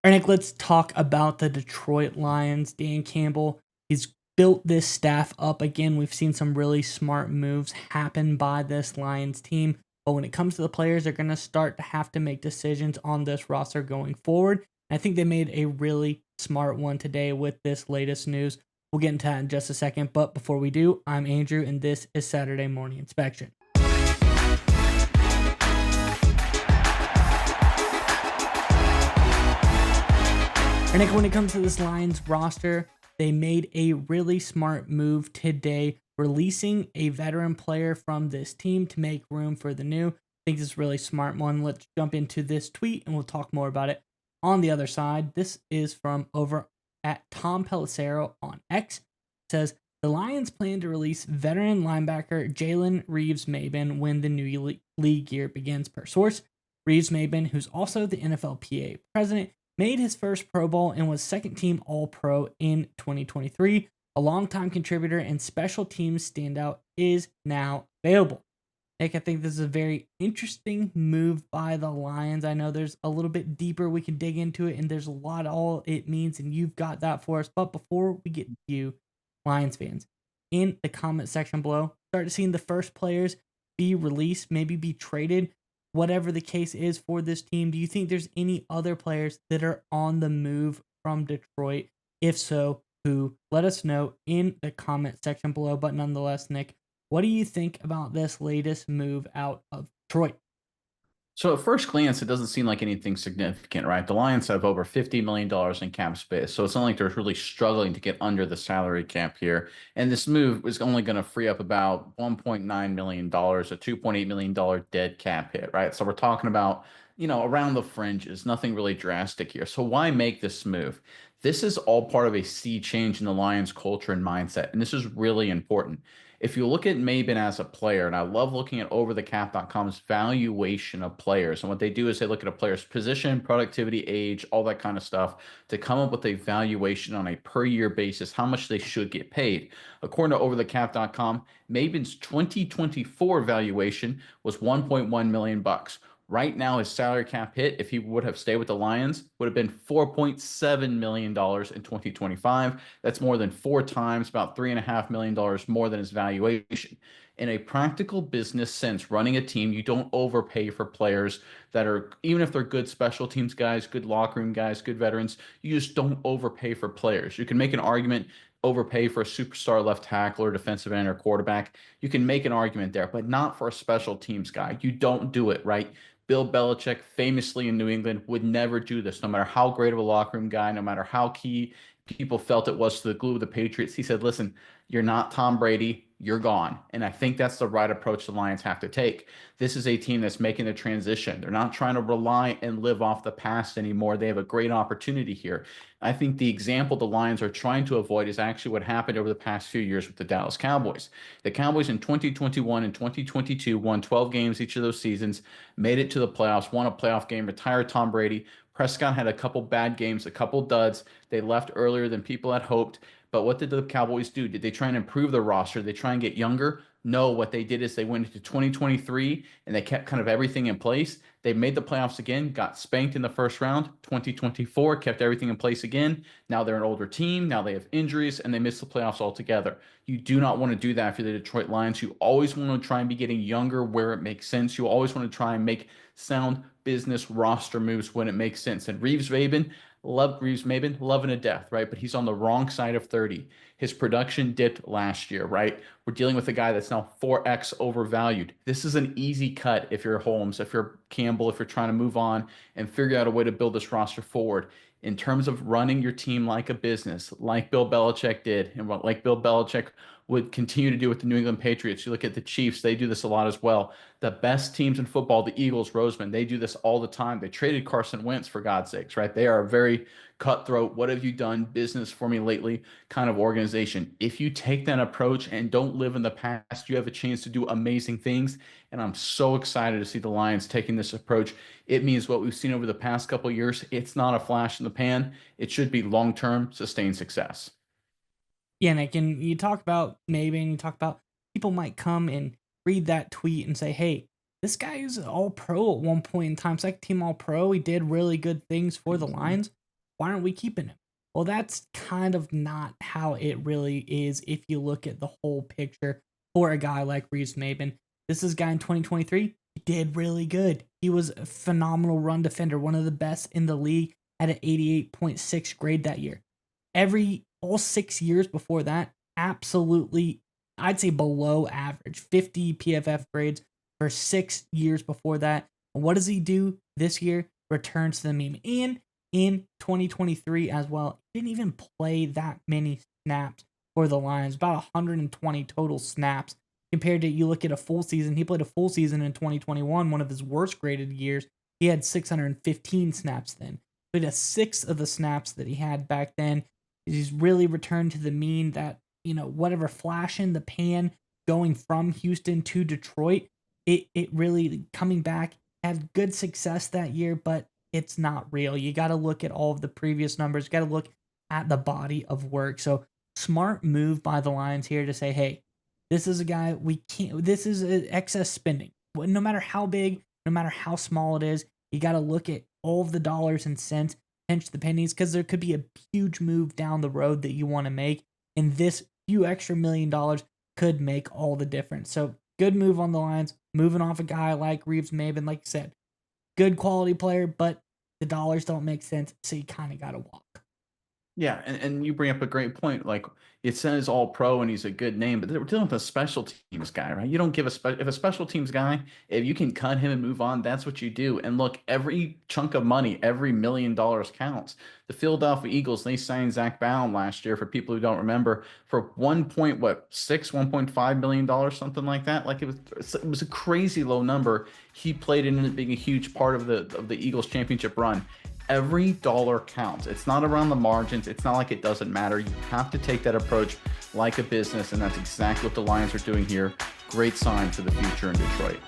All right, Nick, let's talk about the Detroit Lions. Dan Campbell, he's built this staff up. Again, we've seen some really smart moves happen by this Lions team. But when it comes to the players, they're going to start to have to make decisions on this roster going forward. I think they made a really smart one today with this latest news. We'll get into that in just a second. But before we do, I'm Andrew, and this is Saturday Morning Inspection. And Nick, when it comes to this Lions roster, they made a really smart move today, releasing a veteran player from this team to make room for the new. I think this is a really smart one. Let's jump into this tweet and we'll talk more about it on the other side. This is from over at Tom Pelissero on X. It says, the Lions plan to release veteran linebacker Jalen Reeves-Maybin when the new league year begins, per source. Reeves-Maybin, who's also the NFLPA president, made his first Pro Bowl and was second-team All-Pro in 2023. A longtime contributor and special teams standout is now available. Nick, I think this is a very interesting move by the Lions. I know there's a little bit deeper we can dig into it, and there's a lot all it means, and you've got that for us. But before we get to you, Lions fans, in the comment section below, start seeing the first players be released, maybe be traded, whatever the case is for this team. Do you think there's any other players that are on the move from Detroit? If so, who? Let us know in the comment section below. But nonetheless, Nick, what do you think about this latest move out of Detroit? So at first glance, it doesn't seem like anything significant, right? The Lions have over $50 million in cap space, so it's not like they're really struggling to get under the salary cap here. And this move is only going to free up about $1.9 million, a $2.8 million dead cap hit, right? So we're talking about, around the fringes, nothing really drastic here. So why make this move? This is all part of a sea change in the Lions culture and mindset, and this is really important. If you look at Maben as a player, and I love looking at overthecap.com's valuation of players, and what they do is they look at a player's position, productivity, age, all that kind of stuff to come up with a valuation on a per year basis, how much they should get paid. According to overthecap.com, Maben's 2024 valuation was 1.1 million bucks. Right now, his salary cap hit, if he would have stayed with the Lions, would have been $4.7 million in 2025. That's more than 4 times, about $3.5 million more than his valuation. In a practical business sense, running a team, you don't overpay for players that are, even if they're good special teams guys, good locker room guys, good veterans, you just don't overpay for players. You can make an argument overpay for a superstar left tackle or defensive end or quarterback. You can make an argument there, but not for a special teams guy. You don't do it, right? Bill Belichick, famously in New England, would never do this, no matter how great of a locker room guy, no matter how key people felt it was to the glue of the Patriots. He said, listen, you're not Tom Brady. You're gone. And I think that's the right approach the Lions have to take. This is a team that's making the transition. They're not trying to rely and live off the past anymore. They have a great opportunity here. I think the example the Lions are trying to avoid is actually what happened over the past few years with the Dallas Cowboys. The Cowboys in 2021 and 2022 won 12 games each of those seasons, made it to the playoffs, won a playoff game, retired Tom Brady. Prescott had a couple bad games, a couple duds. They left earlier than people had hoped. But what did the Cowboys do? Did they try and improve the roster? Did they try and get younger? No, what they did is they went into 2023 and they kept kind of everything in place. They made the playoffs again, got spanked in the first round. 2024 kept everything in place again. Now they're an older team. Now they have injuries and they missed the playoffs altogether. You do not want to do that for the Detroit Lions. You always want to try and be getting younger where it makes sense. You always want to try and make sound business roster moves when it makes sense. And Reeves-Maybin, loving to death, right? But he's on the wrong side of 30. His production dipped last year, right? We're dealing with a guy that's now 4x overvalued. This is an easy cut if you're Holmes, if you're Campbell, if you're trying to move on and figure out a way to build this roster forward. In terms of running your team like a business, like Bill Belichick did, and what like Bill Belichick would continue to do with the New England Patriots. You look at the Chiefs, they do this a lot as well. The best teams in football, the Eagles, Roseman, they do this all the time. They traded Carson Wentz, for God's sakes, right? They are a very cutthroat, what have you done business for me lately kind of organization. If you take that approach and don't live in the past, you have a chance to do amazing things. And I'm so excited to see the Lions taking this approach. It means what we've seen over the past couple of years. It's not a flash in the pan. It should be long-term sustained success. Yeah, Nick, and you talk about maybe, and you talk about people might come and read that tweet and say, hey, this guy is all pro at one point in time, second team all pro. He did really good things for the Lions. Why aren't we keeping him? Well, that's kind of not how it really is if you look at the whole picture for a guy like Reeves-Maybin. This is a guy in 2023. He did really good. He was a phenomenal run defender, one of the best in the league at an 88.6 grade that year. All 6 years before that, absolutely, I'd say below average, 50 PFF grades for 6 years before that. And what does he do this year? Returns to the meme. And in 2023 as well, he didn't even play that many snaps for the Lions, about 120 total snaps compared to, you look at a full season. He played a full season in 2021, one of his worst graded years. He had 615 snaps then. Played a sixth of the snaps that he had back then. He's really returned to the mean that, whatever flash in the pan going from Houston to Detroit, it really coming back, had good success that year, but it's not real. You got to look at all of the previous numbers, got to look at the body of work. So, smart move by the Lions here to say, hey, this is a guy we can't, this is excess spending. No matter how big, no matter how small it is, you got to look at all of the dollars and cents, pinch the pennies, because there could be a huge move down the road that you want to make. And this few extra $1 million could make all the difference. So, good move on the Lions, moving off a guy like Reeves-Maybin, like you said. Good quality player, but the dollars don't make sense, so you kind of got to walk. Yeah, and you bring up a great point. Like, it says all pro and he's a good name, but we're dealing with a special teams guy, right? You don't give if a special teams guy, if you can cut him and move on, that's what you do. And look, every chunk of money, every $1 million counts. The Philadelphia Eagles, they signed Zach Baum last year, for people who don't remember, for 1.5 million dollars, something like that. Like, it was a crazy low number. He played in it being a huge part of the Eagles championship run. Every dollar counts. It's not around the margins. It's not like it doesn't matter. You have to take that approach like a business, and that's exactly what the Lions are doing here. Great sign for the future in Detroit.